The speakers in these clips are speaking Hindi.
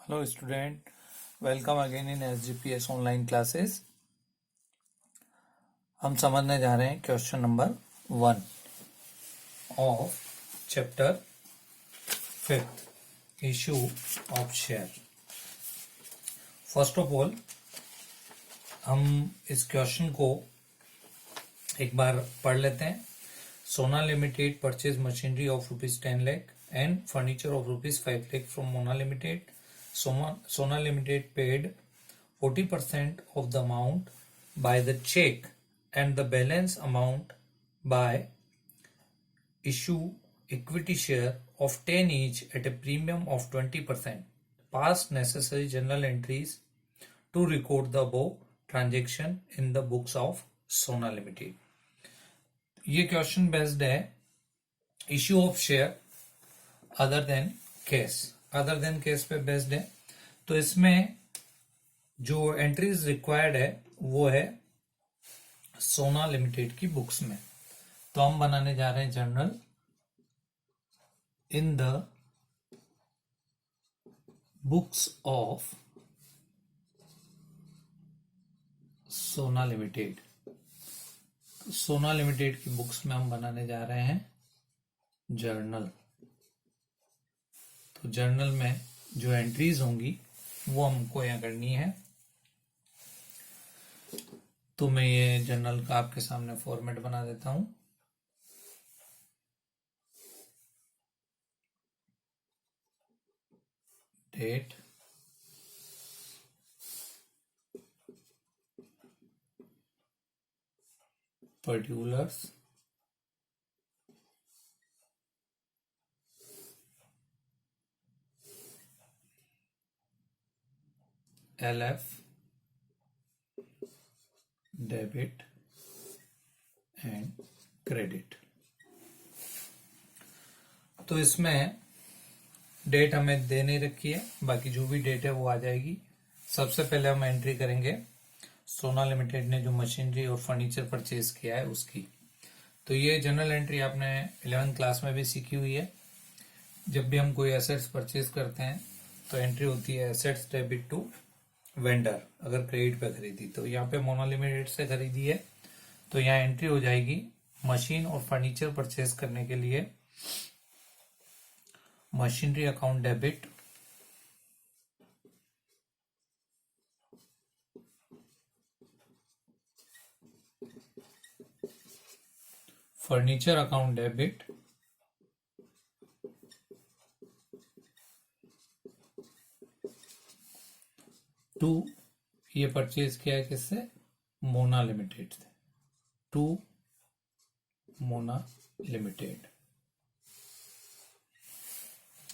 Hello student, welcome again in SGPS online classes. हम समझने जा रहे हैं question number 1 of chapter 5th issue of share. First of all हम इस क्वेश्चन को एक बार पढ़ लेते हैं. सोना limited purchase machinery of ₹10 lakh and furniture of ₹5 lakh from Mona limited. Sona Limited paid 40% of the amount by the check and the balance amount by issue equity share of 10 each at a premium of 20%. Past necessary journal entries to record the above transaction in the books of Sona Limited. ये क्वेश्चन बेस्ड है issue of share other than case पे बेस्ड है. तो इसमें जो एंट्रीज रिक्वायर्ड है वो है सोना लिमिटेड की बुक्स में. तो हम बनाने जा रहे हैं journal in the books of सोना लिमिटेड. सोना लिमिटेड की बुक्स में हम बनाने जा रहे हैं जर्नल. तो जर्नल में जो एंट्रीज होंगी वो हमको यहाँ करनी है. तो मैं ये जर्नल का आपके सामने फॉर्मेट बना देता हूं. Date, particulars, LF, debit and credit. तो इसमें डेट हमें दे नहीं रखी है, बाकी जो भी डेट है वो आ जाएगी. सबसे पहले हम एंट्री करेंगे सोना लिमिटेड ने जो मशीनरी और फर्नीचर परचेज किया है उसकी. तो ये जनरल एंट्री आपने 11th क्लास में भी सीखी हुई है. जब भी हम कोई एसेट्स परचेज करते हैं तो एंट्री होती है एसेट्स डेबिट टू वेंडर. अगर क्रेडिट पे खरीदी, तो यहाँ पे मोना लिमिटेड से खरीदी है तो यहाँ एंट्री हो जाएगी मशीन और फर्नीचर परचेज करने के लिए machinery account debit, furniture account debit, to ये परचेज किया है किससे, मोना लिमिटेड से, टू मोना लिमिटेड.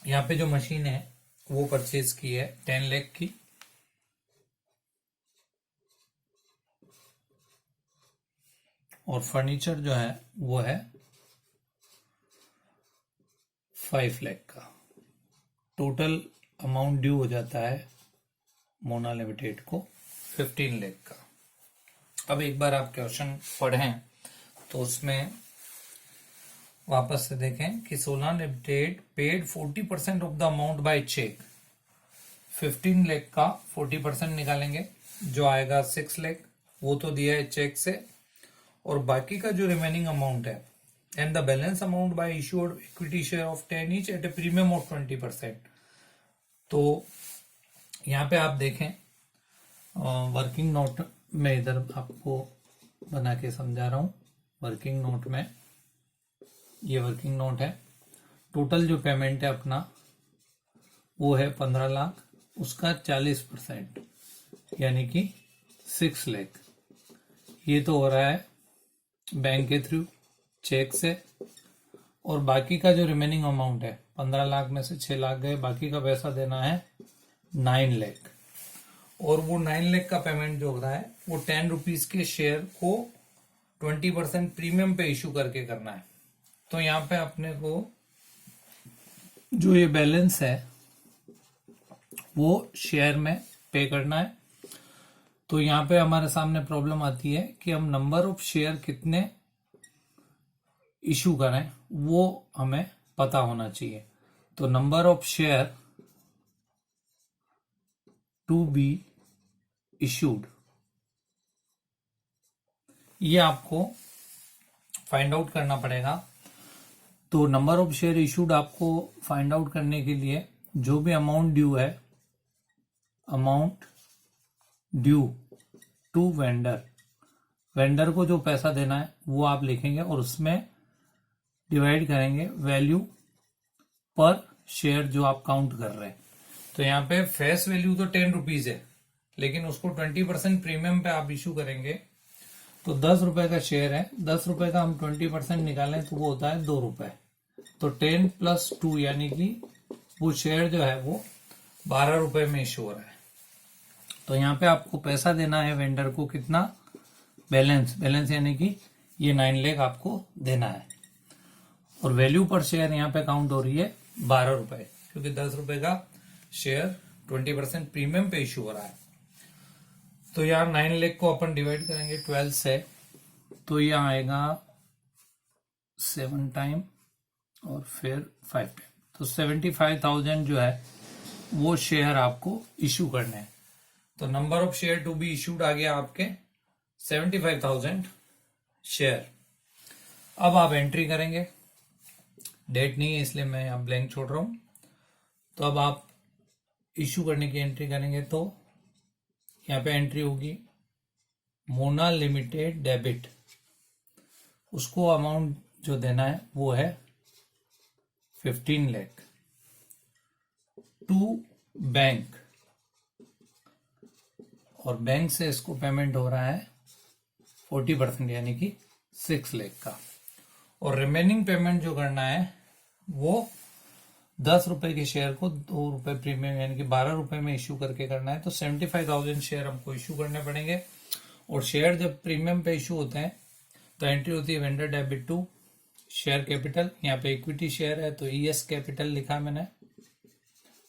यहाँ पे जो मशीन है वो परचेज की है 10 लाख की, और फर्नीचर जो है वो है 5 लाख का. टोटल अमाउंट ड्यू हो जाता है मोना लिमिटेड को 15 लाख का. अब एक बार आप क्वेश्चन पढ़ें तो उसमें वापस से देखें कि Sona limited paid 40% of the amount by cheque. 15 lakh का 40% निकालेंगे, जो आएगा 6 लाख, वो तो दिया है चेक से. और बाकी का जो रिमेनिंग अमाउंट है and the balance amount by issued equity share of 10 each eight A premium of 20%. तो यहाँ पे आप देखें वर्किंग नोट में, इधर आपको बना के समझा रहा हूं. वर्किंग नोट में ये वर्किंग नोट है. टोटल जो पेमेंट है अपना वो है 15 लाख, उसका 40% यानी कि 6 लाख. ये तो हो रहा है बैंक के थ्रू चेक से. और बाकी का जो रिमेनिंग अमाउंट है 15 लाख में से 6 लाख गए, बाकी का पैसा देना है 9 लाख. और वो 9 लाख का पेमेंट जो हो रहा है वो 10 रुपीज के शेयर को 20% प्रीमियम पे इशू करके करना है. तो यहाँ पे अपने को जो ये बैलेंस है वो शेयर में पे करना है. तो यहाँ पे हमारे सामने प्रॉब्लम आती है कि हम नंबर ऑफ शेयर कितने इशू करें वो हमें पता होना चाहिए. तो number of share to be issued, ये आपको फाइंड आउट करना पड़ेगा। तो नंबर ऑफ शेयर इशूड आपको फाइंड आउट करने के लिए जो भी अमाउंट ड्यू है, amount due to vendor, vendor को जो पैसा देना है वो आप लिखेंगे और उसमें डिवाइड करेंगे वैल्यू पर शेयर जो आप काउंट कर रहे हैं। तो यहाँ पे फेस वैल्यू तो 10 रुपीज है, लेकिन उसको 20% प्रीमियम पे आप इशू करेंगे तो 10 रुपए का शेयर है, 10 रुपए का हम 20% निकालें तो वो होता है 2 रुपए। तो 10 + 2 यानी कि वो शेयर जो है वो 12 रुपए में इशू हो रहा है। तो यहाँ पे आपको पैसा देना है वेंडर को, कितना, बैलेंस यानी कि ये 9 लाख आपको देना है। और वैल्यू पर शेयर यहाँ पे काउंट हो रही है 12 रुपए, क्योंकि 10 रुपए का शेयर 20% प्रीमियम पे इशू हो रहा है। तो यहाँ 9 लाख को अपन डिवाइड करेंगे 12 से, तो यहाँ आएगा 7 टाइम और फिर 5 टाइम, तो 75,000 जो है वो शेयर आपको इशू करने हैं। तो number of share to be issued आ गया आपके 75,000 शेयर। अब आप एंट्री करेंगे, डेट नहीं है इसलिए मैं यहाँ ब्लैंक छोड़ रहा हूं। तो अब आप इशू करने की एंट्री करेंगे तो यहाँ पे एंट्री होगी मोना लिमिटेड डेबिट, उसको अमाउंट जो देना है वो है 15 लाख टू बैंक, और बैंक से इसको पेमेंट हो रहा है 40% यानी कि 6 लाख का। और रिमेनिंग पेमेंट जो करना है वो 10 रुपए के शेयर को 2 रुपए प्रीमियम यानी कि 12 रुपए में इश्यू करके करना है। तो 75,000 शेयर हमको इश्यू करने पड़ेंगे। और शेयर जब प्रीमियम पे इशू होते हैं तो एंट्री होती है vendor debit to share capital, यहाँ पे इक्विटी शेयर है तो ES कैपिटल लिखा मैंने,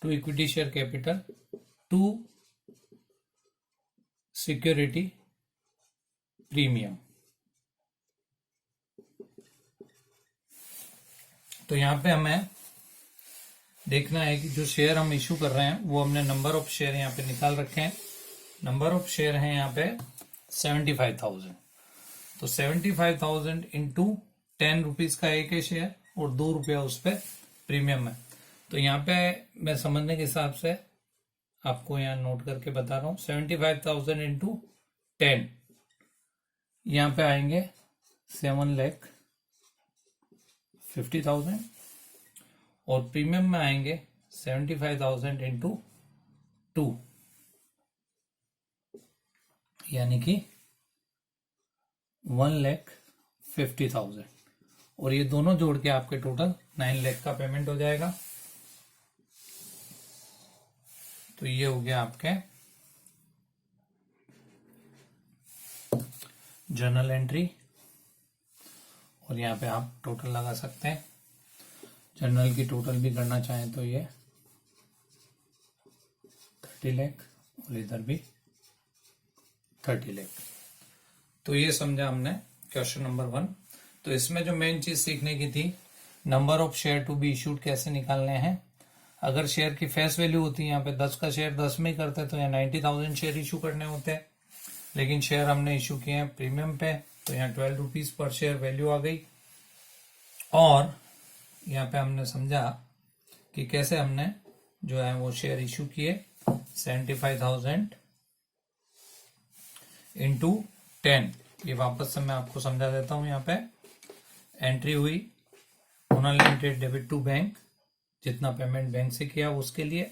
to equity share capital to security premium. तो यहाँ पे हमें देखना है कि जो शेयर हम इशू कर रहे हैं वो हमने नंबर ऑफ शेयर यहाँ पे निकाल रखे हैं। नंबर ऑफ शेयर है यहाँ पे 75,000। तो 75,000 इंटू 10 रुपीज का एक है शेयर और 2 रुपया उस पर प्रीमियम है। तो यहाँ पे मैं समझने के हिसाब से आपको यहाँ नोट करके बता रहा हूँ, 75,000 इंटू 10 यहाँ पे आएंगे 7,50,000 और प्रीमियम में आएंगे 75,000 इंटू 2 यानी कि 1,50,000 और ये दोनों जोड़ के आपके टोटल 9 लाख का पेमेंट हो जाएगा। तो ये हो गया आपके जर्नल एंट्री और यहाँ पे आप टोटल लगा सकते हैं। जर्नल की टोटल भी करना चाहें तो ये 30 लाख और इधर भी 30 लाख। तो ये समझा हमने क्वेश्चन नंबर 1। तो इसमें जो मेन चीज सीखने की थी, number of share to be issued कैसे निकालने हैं। अगर शेयर की फेस वैल्यू होती है यहाँ पे 10 का शेयर 10 में ही करते तो यहाँ 90,000 शेयर इशू करने होते हैं, लेकिन शेयर हमने इशू किए हैं प्रीमियम पे तो यहाँ 12 रुपीज पर शेयर वैल्यू आ गई। और यहाँ पे हमने समझा कि कैसे हमने जो है वो शेयर इशू किए 75,000 इंटू 10। ये वापस से मैं आपको समझा देता हूं। यहाँ पे एंट्री हुई Mona limited debit to bank, जितना पेमेंट बैंक से किया उसके लिए।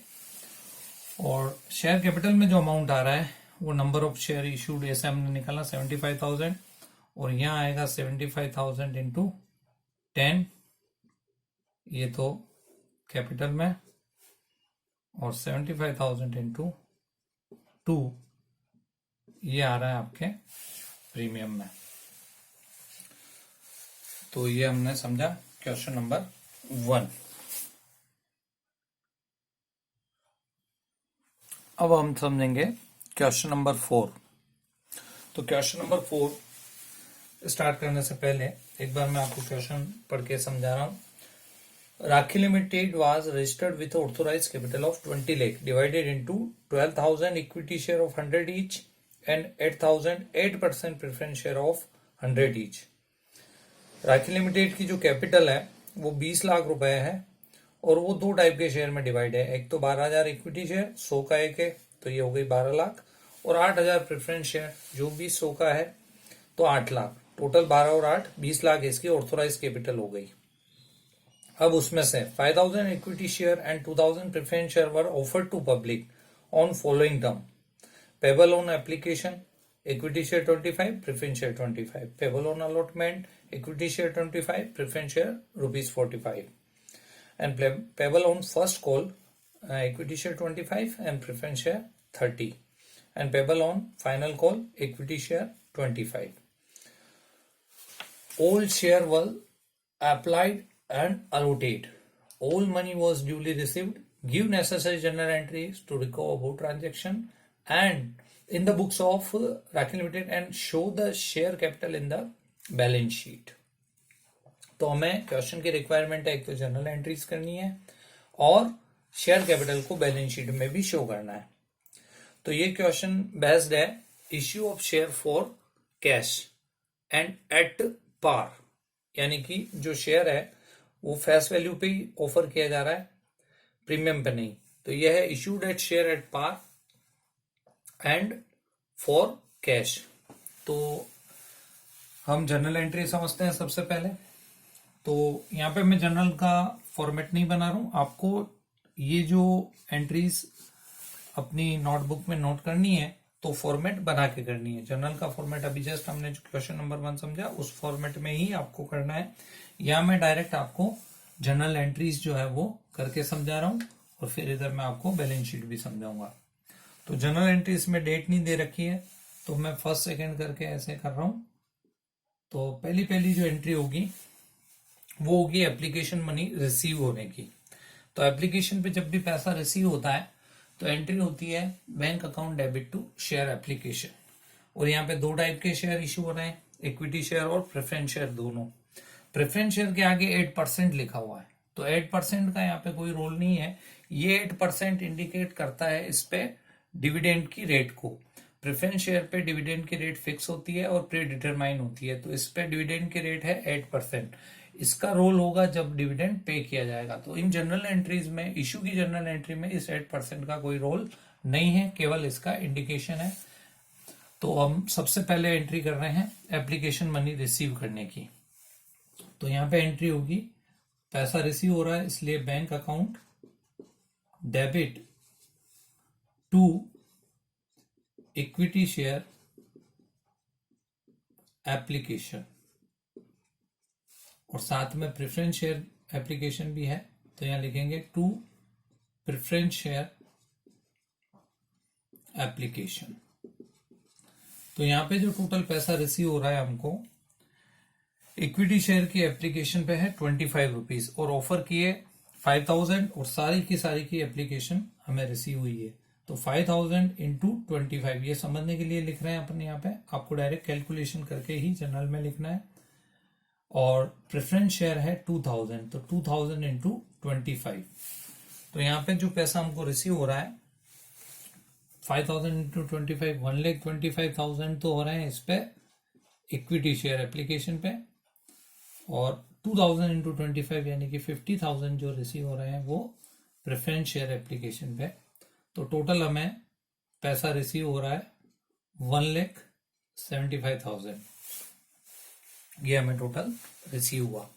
और शेयर कैपिटल में जो अमाउंट आ रहा है वो नंबर ऑफ शेयर इशूड ऐसे हमने निकाला 75,000 और यहाँ आएगा 75,000 इंटू 10, ये तो कैपिटल में, और 75,000 इंटू 2 ये आ रहा है आपके प्रीमियम में। तो ये हमने समझा क्वेश्चन नंबर 1। अब हम समझेंगे क्वेश्चन नंबर 4। तो क्वेश्चन नंबर 4 स्टार्ट करने से पहले एक बार मैं आपको क्वेश्चन पढ़ के समझा रहा हूं। Rakhi Limited was registered with authorized capital of 20 lakh divided into 12,000 equity share of 100 each and 8,000 8% preference share of 100 each. Rakhi limited की जो कैपिटल है वो 20 लाख रुपए है और वो दो टाइप के शेयर में डिवाइड है। एक तो 12,000 इक्विटी शेयर 100 का एक है तो ये हो गई 12 लाख और 8,000 प्रेफरेंस शेयर जो भी 100 का है तो 8 लाख, टोटल 12 और 8 20 लाख इसकी ऑथोराइज कैपिटल हो गई। अब उसमें से 5,000 equity share and 2,000 preference share were offered to public on following term payable on application equity share 25 preference share 25 payable on allotment equity share 25 preference share rupees 45 and payable on first call equity share 25 and preference share 30 and payable on final call equity share 25. All share were applied and allotted, all money was duly received, give necessary journal entries to recover both transaction and in the books of Rakhi Limited and show the share capital in the balance sheet. तो हमें क्वेश्चन की रिक्वायरमेंट है एक तो जर्नल एंट्रीज करनी है और शेयर कैपिटल को बैलेंस शीट में भी शो करना है। तो ये क्वेश्चन बेस्ड है issue of share for cash and at par, यानी कि जो शेयर है वो फेस वैल्यू पे ही ऑफर किया जा रहा है, प्रीमियम पे नहीं। तो यह है issued at share at par and for cash. तो हम जर्नल एंट्री समझते हैं सबसे पहले। तो यहाँ पे मैं जर्नल का फॉर्मेट नहीं बना रहा हूं, आपको ये जो एंट्रीज अपनी नोटबुक में नोट करनी है तो फॉर्मेट बना के करनी है। जर्नल का फॉर्मेट अभी जस्ट हमने जो क्वेश्चन नंबर 1 समझा उस फॉर्मेट में ही आपको करना है। या मैं डायरेक्ट आपको जर्नल एंट्रीज जो है वो करके समझा रहा हूं और फिर इधर मैं आपको बैलेंस शीट भी समझाऊंगा। तो जर्नल एंट्री इसमें डेट नहीं दे रखी है तो मैं फर्स्ट सेकंड करके ऐसे कर रहा हूं। तो पहली जो एंट्री होगी वो होगी एप्लीकेशन मनी रिसीव होने की। तो एप्लीकेशन पे जब भी पैसा रिसीव होता है तो एंट्री होती है bank account debit to share application. और यहाँ पे दो टाइप के शेयर इशू हो रहे हैं, इक्विटी शेयर और प्रेफरेंस शेयर दोनों। प्रेफरेंस शेयर के आगे 8% लिखा हुआ है तो 8% का यहाँ पे कोई रोल नहीं है। ये 8% इंडिकेट करता है इस पे डिविडेंड की रेट को। प्रेफरेंस शेयर पे डिविडेंड की रेट फिक्स होती है और प्री डिटरमाइन होती है, तो इस पे डिविडेंड की रेट है 8%। इसका रोल होगा जब डिविडेंड पे किया जाएगा। तो इन जनरल एंट्रीज में, इश्यू की जनरल एंट्री में इस 8% का कोई रोल नहीं है, केवल इसका इंडिकेशन है। तो हम सबसे पहले एंट्री कर रहे हैं एप्लीकेशन मनी रिसीव करने की। तो यहाँ पे एंट्री होगी पैसा रिसीव हो रहा है इसलिए bank account debit to equity share application और साथ में प्रेफरेंस शेयर एप्लीकेशन भी है तो यहां लिखेंगे टू प्रेफरेंस शेयर एप्लीकेशन। तो यहां पे जो टोटल पैसा रिसीव हो रहा है हमको इक्विटी शेयर की एप्लीकेशन पे है 25 रुपीज और ऑफर किए 5,000 और सारी की एप्लीकेशन हमें रिसीव हुई है। तो 5,000 इंटू 25 ये समझने के लिए लिख रहे हैं अपन। यहाँ पे आपको डायरेक्ट कैलकुलेशन करके ही जनरल में लिखना है। और प्रेफरेंस शेयर है 2,000 तो 2,000 इंटू 25। तो यहाँ पे जो पैसा हमको रिसीव हो रहा है 5,000 इंटू 25 1,25,000 तो हो रहे हैं इस पे इक्विटी शेयर एप्लीकेशन पे और 2,000 इंटू 25 यानी कि 50,000 जो रिसीव हो रहे हैं वो प्रेफरेंस शेयर एप्लीकेशन पे। तो टोटल हमें पैसा रिसीव हो रहा है 1,75,000 ये हमें टोटल रिसीव हुआ।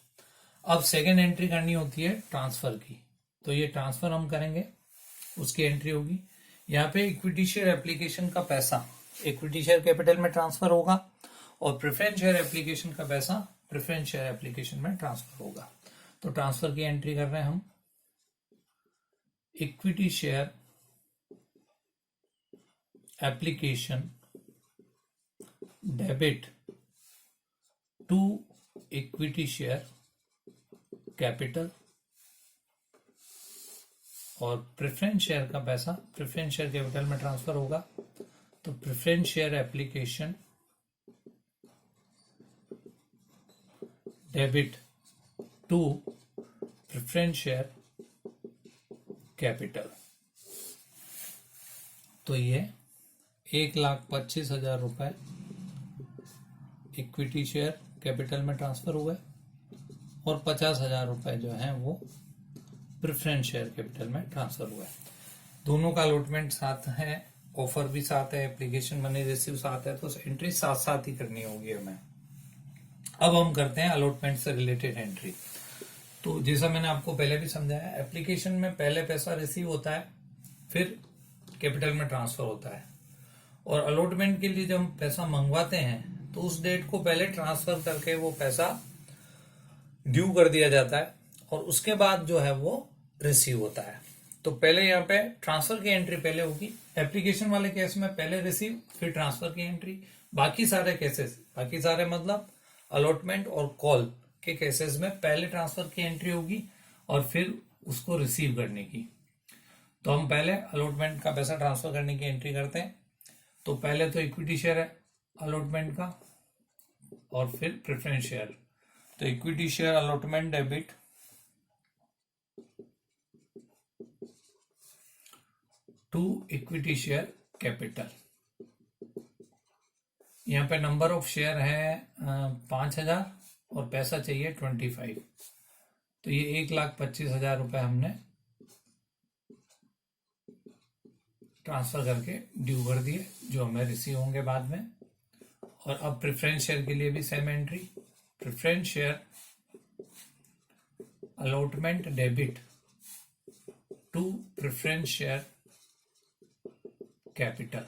अब सेकेंड एंट्री करनी होती है ट्रांसफर की। तो ये ट्रांसफर हम करेंगे, उसकी एंट्री होगी यहाँ पे इक्विटी शेयर एप्लीकेशन का पैसा इक्विटी शेयर कैपिटल में ट्रांसफर होगा और प्रेफरेंस शेयर एप्लीकेशन का पैसा प्रेफरेंस शेयर एप्लीकेशन में ट्रांसफर होगा। तो ट्रांसफर की एंट्री कर रहे हैं हम equity share application debit to equity share capital और प्रेफरेंस शेयर का पैसा प्रेफरेंस शेयर कैपिटल में ट्रांसफर होगा। तो preference share application debit to preference share capital. तो ये 1,25,000 रुपए इक्विटी शेयर कैपिटल में ट्रांसफर हुए और 50,000 रुपए जो है वो प्रेफरेंस शेयर कैपिटल में ट्रांसफर हुआ है। दोनों का अलॉटमेंट साथ है, ऑफर भी साथ है, एप्लीकेशन मनी रिसीव साथ है, तो एंट्री साथ साथ ही करनी होगी हमें। अब हम करते हैं अलॉटमेंट से रिलेटेड एंट्री। तो जैसा मैंने आपको पहले भी समझाया, एप्लीकेशन में पहले पैसा रिसीव होता है, फिर कैपिटल में ट्रांसफर होता है, और अलॉटमेंट के लिए जब हम पैसा मंगवाते हैं तो उस डेट को पहले ट्रांसफर करके वो पैसा ड्यू कर दिया जाता है और उसके बाद जो है वो रिसीव होता है। तो पहले यहाँ पे ट्रांसफर की एंट्री पहले होगी। एप्लीकेशन वाले केस में पहले रिसीव फिर ट्रांसफर की एंट्री। बाकी सारे केसेस, बाकी सारे मतलब अलॉटमेंट और कॉल के केसेस में पहले ट्रांसफर की एंट्री होगी और फिर उसको रिसीव करने की। तो हम पहले अलॉटमेंट का पैसा ट्रांसफर करने की एंट्री करते हैं। तो पहले तो इक्विटी शेयर है अलॉटमेंट का और फिर प्रेफरेंस शेयर। तो equity share allotment debit to equity share capital. यहाँ पे नंबर ऑफ शेयर है 5,000 और पैसा चाहिए 25। तो ये 1,25,000 रुपए हमने ट्रांसफर करके ड्यू कर दिए, जो हमें रिसीव होंगे बाद में। और अब प्रेफरेंस शेयर के लिए भी same entry, preference share allotment debit to preference share capital.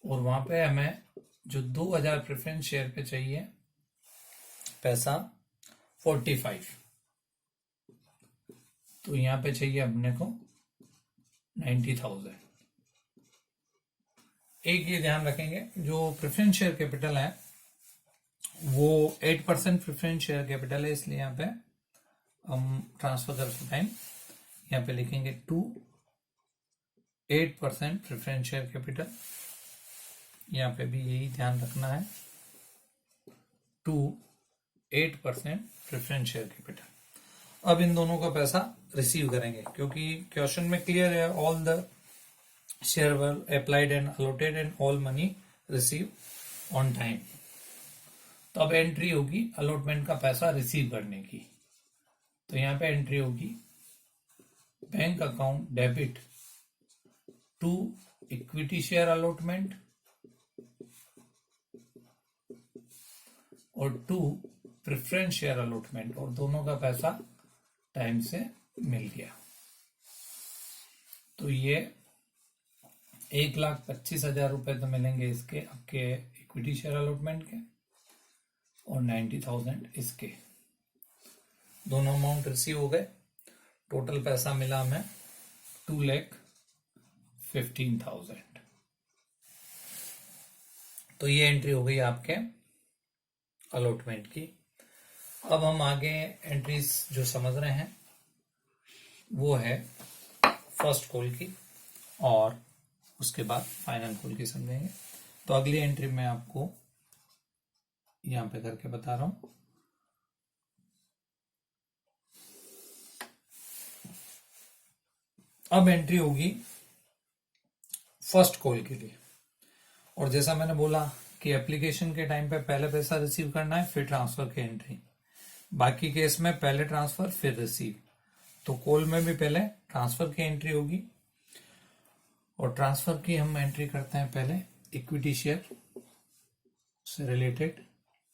और वहां पे हमें जो 2,000 प्रेफरेंस शेयर पे चाहिए पैसा 45, तो यहां पे चाहिए अपने को 90,000। एक ये ध्यान रखेंगे, जो प्रेफरेंस शेयर कैपिटल है वो 8% प्रेफरेंस शेयर कैपिटल है, इसलिए यहाँ पे हम ट्रांसफर करते टाइम यहाँ पे लिखेंगे टू 8% प्रेफरेंस शेयर कैपिटल। यहाँ पे भी यही ध्यान रखना है, टू 8% प्रेफरेंस शेयर कैपिटल। अब इन दोनों का पैसा रिसीव करेंगे, क्योंकि क्वेश्चन में क्लियर है, all the share were applied and allotted and all money receive on time. तो अब एंट्री होगी अलॉटमेंट का पैसा रिसीव करने की। तो यहाँ पे एंट्री होगी bank account debit to equity share allotment और टू प्रेफरेंस शेयर अलॉटमेंट, और दोनों का पैसा टाइम से मिल गया। तो ये 1,25,000 रुपए तो मिलेंगे इसके आपके इक्विटी शेयर अलॉटमेंट के और 90,000 इसके। दोनों अमाउंट रिसीव हो गए। टोटल पैसा मिला हमें 2,15,000। तो ये एंट्री हो गई आपके अलॉटमेंट की। अब हम आगे एंट्रीज जो समझ रहे हैं वो है फर्स्ट कॉल की और उसके बाद फाइनल कॉल की समझेंगे। तो अगली एंट्री मैं आपको यहां पे करके बता रहा हूं। अब एंट्री होगी फर्स्ट कॉल के लिए, और जैसा मैंने बोला कि एप्लीकेशन के टाइम पे पहले पैसा रिसीव करना है फिर ट्रांसफर की एंट्री, बाकी केस में पहले ट्रांसफर फिर रिसीव। तो कॉल में भी पहले ट्रांसफर की एंट्री होगी, और ट्रांसफर की हम एंट्री करते हैं पहले इक्विटी शेयर से related.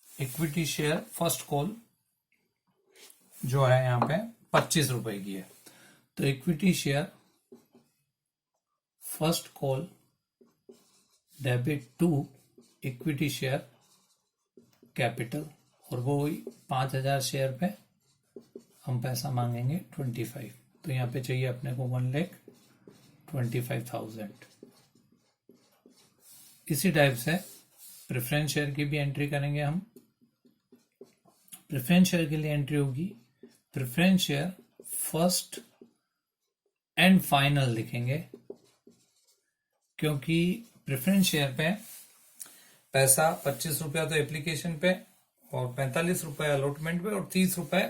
Equity share first call जो है यहाँ पे 25 रुपए की है। तो equity share first call debit to equity share capital, और वो 5,000 शेयर पे हम पैसा मांगेंगे 25। तो यहाँ पे चाहिए अपने को 1,25,000। इसी टाइप से प्रेफरेंस शेयर की भी एंट्री करेंगे हम। प्रेफरेंस शेयर के लिए एंट्री होगी preference share first and final लिखेंगे, क्योंकि प्रेफरेंस शेयर पे पैसा 25 रुपया तो एप्लीकेशन पे और 45 रुपए अलॉटमेंट पे और 30 रुपए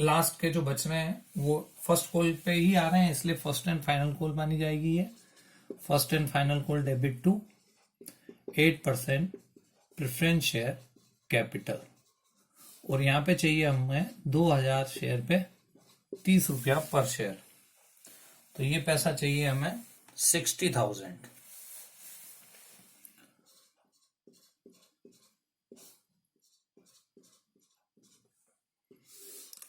लास्ट के जो बच रहे हैं वो फर्स्ट कॉल पे ही आ रहे हैं, इसलिए फर्स्ट एंड फाइनल कॉल मानी जाएगी ये। First and final call debit to 8% preference share capital, और यहाँ पे चाहिए हमें 2000 शेयर पे 30 रुपया पर शेयर, तो ये पैसा चाहिए हमें 60,000।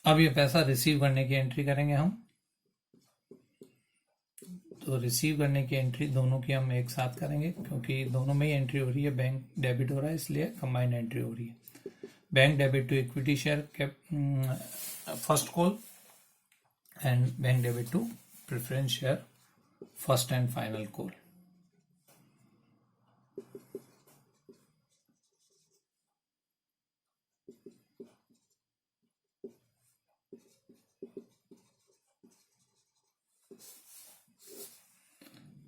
अब ये पैसा रिसीव करने की एंट्री करेंगे हम, तो रिसीव करने की एंट्री दोनों की हम एक साथ करेंगे क्योंकि दोनों में ही एंट्री हो रही है, बैंक डेबिट हो रहा है इसलिए कंबाइंड एंट्री हो रही है। Bank debit to equity share first call and bank debit to preference share first and final call.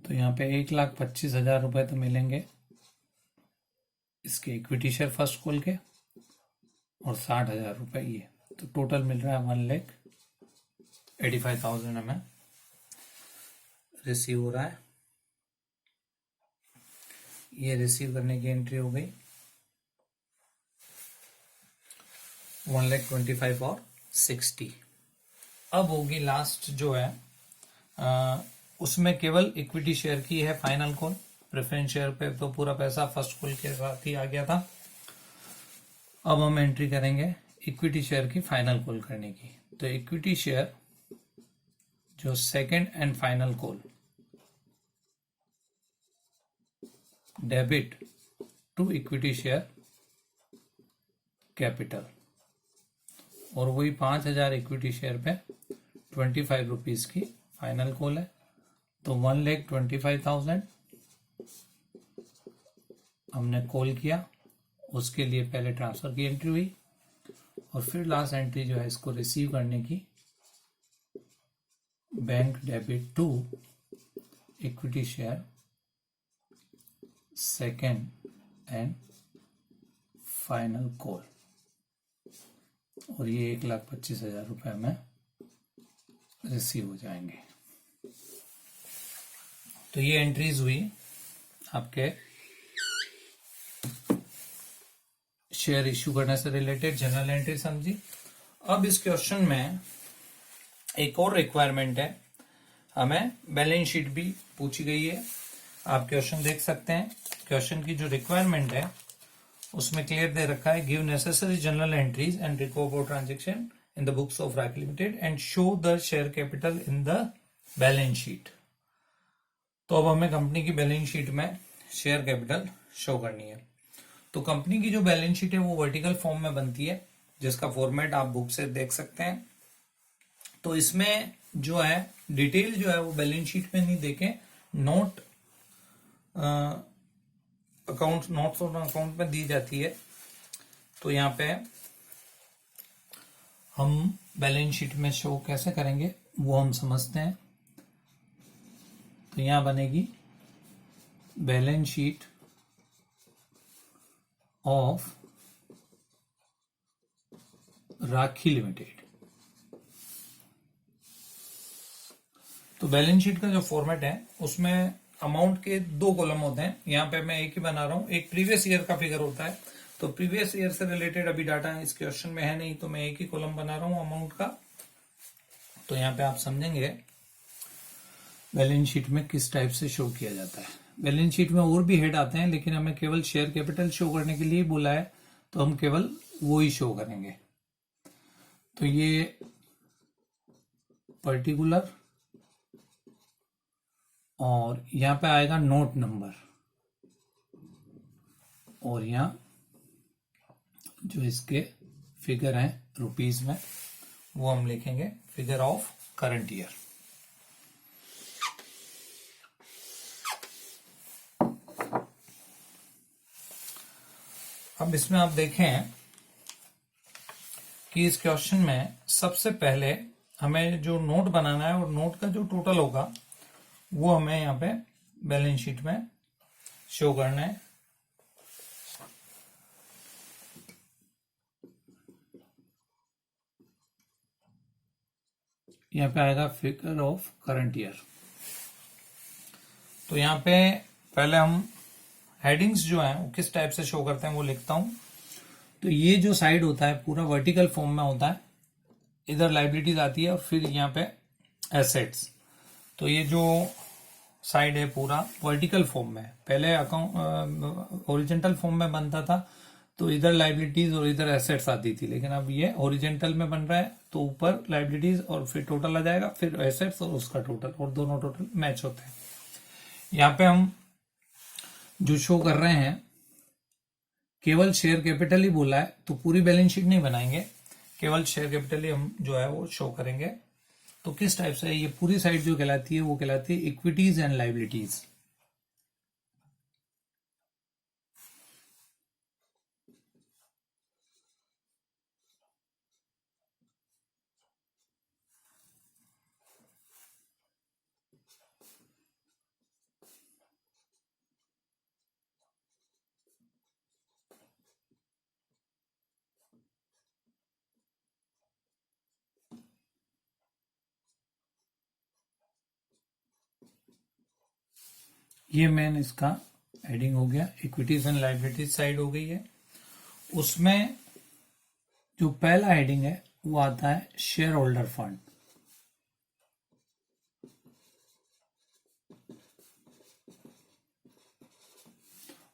तो यहाँ पे 1,25,000 रुपए तो मिलेंगे इसके इक्विटी शेयर फर्स्ट कॉल के, और 60,000 रुपए ये, तो टोटल मिल रहा है 1,85,000 हमें रिसीव हो रहा है। ये रिसीव करने की एंट्री हो गई 1,25,000 और 60। अब होगी लास्ट जो है उसमें केवल इक्विटी शेयर की है फाइनल कॉल, प्रेफरेंस शेयर पे तो पूरा पैसा फर्स्ट कॉल के साथ ही आ गया था। अब हम एंट्री करेंगे इक्विटी शेयर की फाइनल कॉल करने की, तो इक्विटी शेयर जो second and final call debit to equity share capital, और वही 5,000 इक्विटी शेयर पे 25 रुपीज की फाइनल कॉल है, तो 1,25,000 हमने कॉल किया, उसके लिए पहले ट्रांसफर की एंट्री हुई, और फिर लास्ट एंट्री जो है इसको रिसीव करने की, bank debit to equity share second and final call, और ये 1,25,000 रुपए में रिसीव हो जाएंगे। तो ये एंट्रीज हुई आपके शेयर इश्यू करने से रिलेटेड जनरल एंट्री समझी। अब इस क्वेश्चन में एक और रिक्वायरमेंट है, हमें बैलेंस शीट भी पूछी गई है। आप क्वेश्चन देख सकते हैं, क्वेश्चन की जो रिक्वायरमेंट है उसमें क्लियर दे रखा है, give necessary journal entries and record transaction in the books of Raik limited and show the share capital in the balance sheet. तो अब हमें कंपनी की बैलेंस शीट में शेयर कैपिटल शो करनी है। तो कंपनी की जो बैलेंस शीट है वो वर्टिकल फॉर्म में बनती है, जिसका फॉर्मेट आप बुक से देख सकते हैं। तो इसमें जो है डिटेल जो है वो बैलेंस शीट में नहीं देखें, नोट अकाउंट नोट्स और अकाउंट में दी जाती है। तो यहाँ पे हम बैलेंस शीट में शो कैसे करेंगे वो हम समझते हैं। तो यहां बनेगी balance sheet of rakhi limited. तो बैलेंस शीट का जो फॉर्मेट है उसमें अमाउंट के 2 कॉलम होते हैं, यहाँ पे मैं एक ही बना रहा हूं, एक प्रीवियस ईयर का फिगर होता है। तो प्रीवियस ईयर से रिलेटेड अभी डाटा इस क्वेश्चन में है नहीं, तो मैं एक ही कॉलम बना रहा हूं अमाउंट का। तो यहाँ पे आप समझेंगे बैलेंस शीट में किस टाइप से शो किया जाता है। बैलेंस शीट में और भी हेड आते हैं, लेकिन हमें केवल शेयर कैपिटल शो करने के लिए बोला है, तो हम केवल वो ही शो करेंगे। तो ये पर्टिकुलर, और यहां पे आएगा नोट नंबर, और यहां जो इसके फिगर हैं रुपीज में वो हम लिखेंगे फिगर ऑफ करंट ईयर। अब इसमें आप देखें कि इस क्वेश्चन में सबसे पहले हमें जो नोट बनाना है और नोट का जो टोटल होगा वो हमें यहाँ पे बैलेंस शीट में शो करना है। यहाँ पे आएगा फिगर ऑफ करंट ईयर। तो यहाँ पे पहले हम हेडिंग्स जो हैं वो किस टाइप से शो करते हैं वो लिखता हूं। तो ये जो साइड होता है पूरा वर्टिकल फॉर्म में होता है, इधर लाइबिलिटीज आती है और फिर यहाँ पे एसेट्स। तो ये जो साइड है पूरा वर्टिकल फॉर्म में, पहले अकाउंट हॉरिजॉन्टल फॉर्म में बनता था तो इधर लाइबिलिटीज और इधर एसेट्स आती थी, लेकिन अब ये हॉरिजॉन्टल में बन रहा है तो ऊपर लाइबिलिटीज और फिर टोटल आ जाएगा, फिर एसेट्स और उसका टोटल, और दोनों टोटल मैच होते हैं। यहाँ पे हम जो शो कर रहे हैं केवल शेयर कैपिटल ही बोला है, तो पूरी बैलेंस शीट नहीं बनाएंगे, केवल शेयर कैपिटल ही हम जो है वो शो करेंगे। तो किस टाइप से ये पूरी साइड जो कहलाती है वो कहलाती है इक्विटीज एंड लाइबिलिटीज। ये मेन इसका हेडिंग हो गया, इक्विटीज एंड लाइबिलिटीज साइड हो गई है। उसमें जो पहला हेडिंग है वो आता है शेयर होल्डर फंड।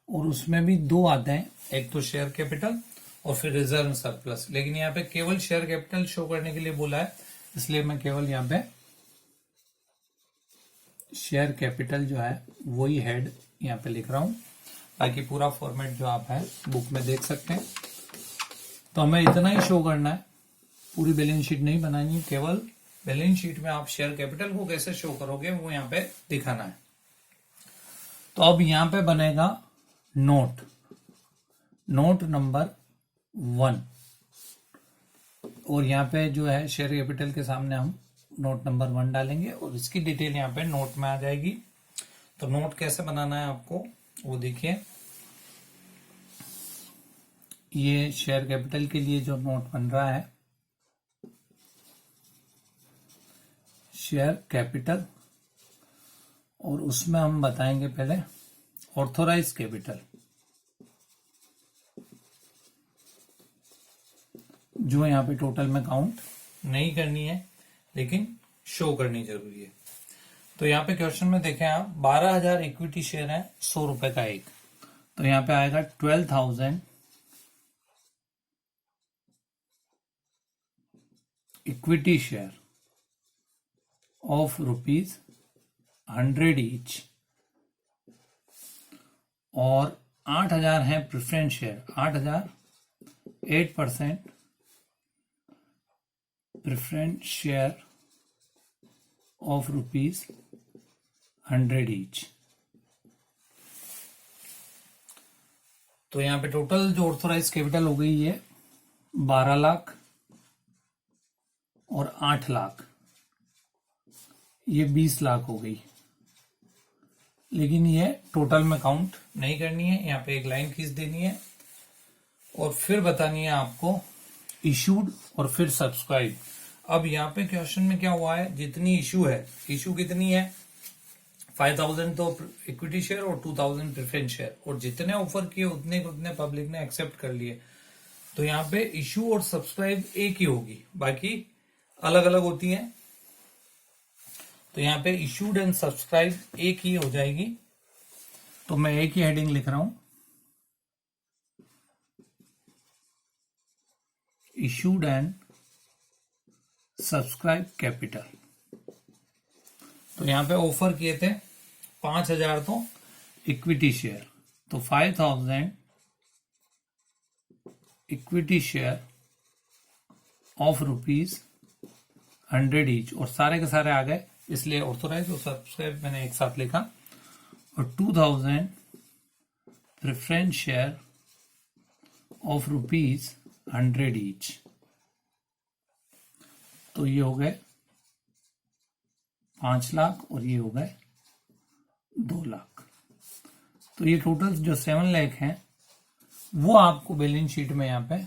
और उसमें भी दो आते हैं, एक तो शेयर कैपिटल और फिर रिजर्व सरप्लस, लेकिन यहाँ पे केवल शेयर कैपिटल शो करने के लिए बोला है, इसलिए मैं केवल यहाँ पे शेयर कैपिटल जो है वही हेड यहाँ पे लिख रहा हूं। बाकी पूरा फॉर्मेट जो आप है बुक में देख सकते हैं। तो हमें इतना ही शो करना है, पूरी बैलेंस शीट नहीं बनानी है, केवल बैलेंस शीट में आप शेयर कैपिटल को कैसे शो करोगे वो यहाँ पे दिखाना है। तो अब यहाँ पे बनेगा नोट, नोट नंबर 1, और यहाँ पे जो है शेयर कैपिटल के सामने हम नोट नंबर 1 डालेंगे और इसकी डिटेल यहाँ पे नोट में आ जाएगी। तो नोट कैसे बनाना है आपको वो देखिए, ये शेयर कैपिटल के लिए जो नोट बन रहा है, शेयर कैपिटल, और उसमें हम बताएंगे पहले ऑथोराइज कैपिटल, जो यहाँ पे टोटल में काउंट नहीं करनी है लेकिन शो करनी जरूरी है। तो यहाँ पे क्वेश्चन में देखें आप, 12,000 इक्विटी शेयर है, 100 रुपए का एक, तो यहाँ पे आएगा 12,000 इक्विटी शेयर ऑफ ₹100 ईच, और 8,000 है preference share, 8,000 8% preference share of ₹100 each. तो यहाँ पे टोटल जो ऑथोराइज कैपिटल हो गई है 12 लाख और 8 लाख, ये 20 लाख हो गई, लेकिन ये टोटल में काउंट नहीं करनी है, यहाँ पे एक लाइन खींच देनी है और फिर बतानी है आपको इशूड और फिर सब्सक्राइब। अब यहाँ पे क्वेश्चन में क्या हुआ है, जितनी इशू है, इशू कितनी है 5,000 तो इक्विटी शेयर और 2,000 प्रेफरेंस शेयर, और जितने ऑफर किए उतने पब्लिक ने एक्सेप्ट कर लिए। तो यहाँ पे इशू और सब्सक्राइब एक ही होगी, बाकी अलग अलग होती है। तो यहाँ पे इशूड एंड सब्सक्राइब एक ही हो जाएगी, तो मैं एक ही हेडिंग लिख रहा हूं, इशूड एंड सब्सक्राइब कैपिटल। तो यहाँ पे ऑफर किए थे 5,000 तो इक्विटी शेयर, तो 5,000 इक्विटी शेयर ऑफ ₹100 ईच, और सारे के सारे आ गए, इसलिए ऑथोराइज और सब्सक्राइब मैंने एक साथ लिखा, और 2,000 प्रेफरेंस शेयर ऑफ ₹100 ईच। तो ये हो गए 5 लाख और ये हो गए 2 लाख। तो ये टोटल जो 7 लाख हैं वो आपको बैलेंस शीट में यहाँ पे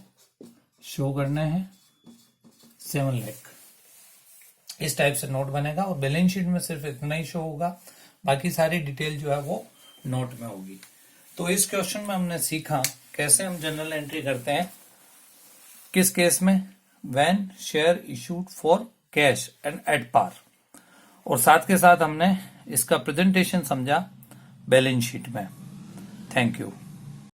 शो करना है, 7 लाख। इस टाइप से नोट बनेगा और बैलेंस शीट में सिर्फ इतना ही शो होगा, बाकी सारी डिटेल जो है वो नोट में होगी। तो इस क्वेश्चन में हमने सीखा कैसे हम जनरल एंट्री करते हैं, किस केस में, when share issued for cash and at par, और साथ के साथ हमने इसका प्रेजेंटेशन समझा बैलेंस शीट में। Thank you.